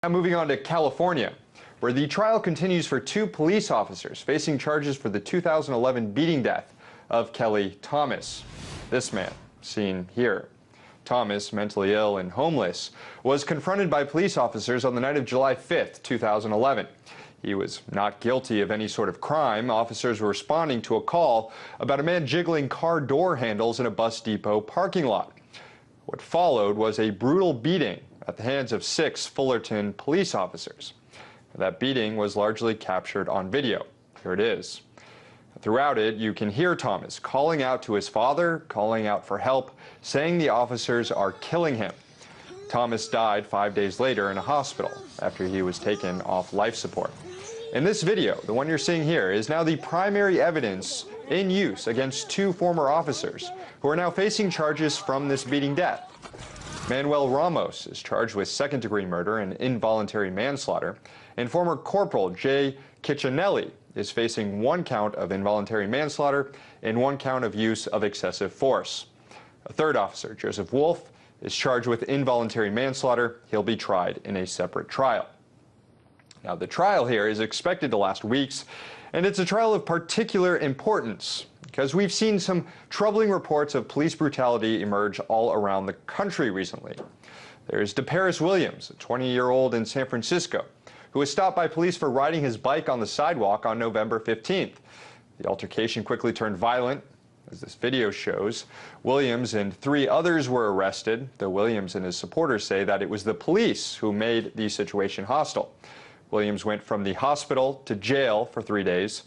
Now moving on to California, where the trial continues for two police officers facing charges for the 2011 beating death of Kelly Thomas. This man, seen here. Thomas, mentally ill and homeless, was confronted by police officers on the night of July 5th, 2011. He was not guilty of any sort of crime. Officers were responding to a call about a man jiggling car door handles in a bus depot parking lot. What followed was a brutal beating at the hands of 6 Fullerton police officers. That beating was largely captured on video. Here it is. Throughout it, you can hear Thomas calling out to his father, calling out for help, saying the officers are killing him. Thomas died 5 days later in a hospital after he was taken off life support. In this video, the one you're seeing here, is now the primary evidence in use against 2 former officers who are now facing charges from this beating death. Manuel Ramos is charged with second-degree murder and involuntary manslaughter, and former Corporal Jay Kitchenelli is facing 1 count of involuntary manslaughter and 1 count of use of excessive force. A third officer, Joseph Wolf, is charged with involuntary manslaughter. He'll be tried in a separate trial. Now, the trial here is expected to last weeks, and it's a trial of particular importance because we've seen some troubling reports of police brutality emerge all around the country recently. There's DeParis Williams, a 20-year-old in San Francisco, who was stopped by police for riding his bike on the sidewalk on November 15th. The altercation quickly turned violent, as this video shows. Williams and 3 others were arrested, though Williams and his supporters say that it was the police who made the situation hostile. Williams went from the hospital to jail for 3 days,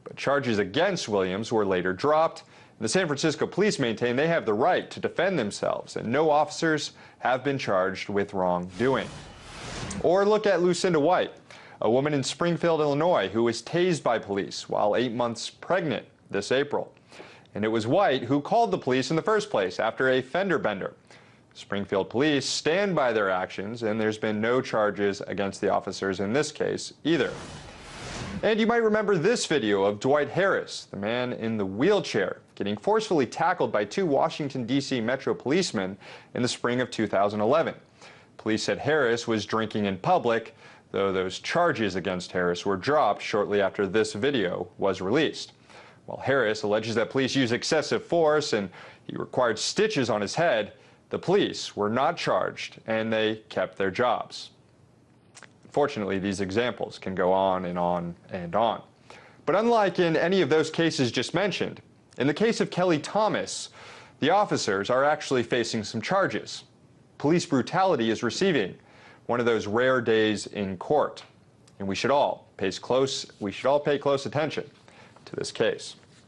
but charges against Williams were later dropped. The San Francisco police maintain they have the right to defend themselves, and no officers have been charged with wrongdoing. Or look at Lucinda White, a woman in Springfield, Illinois, who was tased by police while 8 months pregnant this April. And it was White who called the police in the first place after a fender bender. Springfield police stand by their actions, and there's been no charges against the officers in this case either. And you might remember this video of Dwight Harris, the man in the wheelchair, getting forcefully tackled by 2 Washington, D.C. Metro policemen in the spring of 2011. Police said Harris was drinking in public, though those charges against Harris were dropped shortly after this video was released. While Harris alleges that police used excessive force and he required stitches on his head, the police were not charged and they kept their jobs. Unfortunately, these examples can go on and on and on. But unlike in any of those cases just mentioned, in the case of Kelly Thomas, the officers are actually facing some charges. Police brutality is receiving one of those rare days in court, and we should all pay close attention to this case.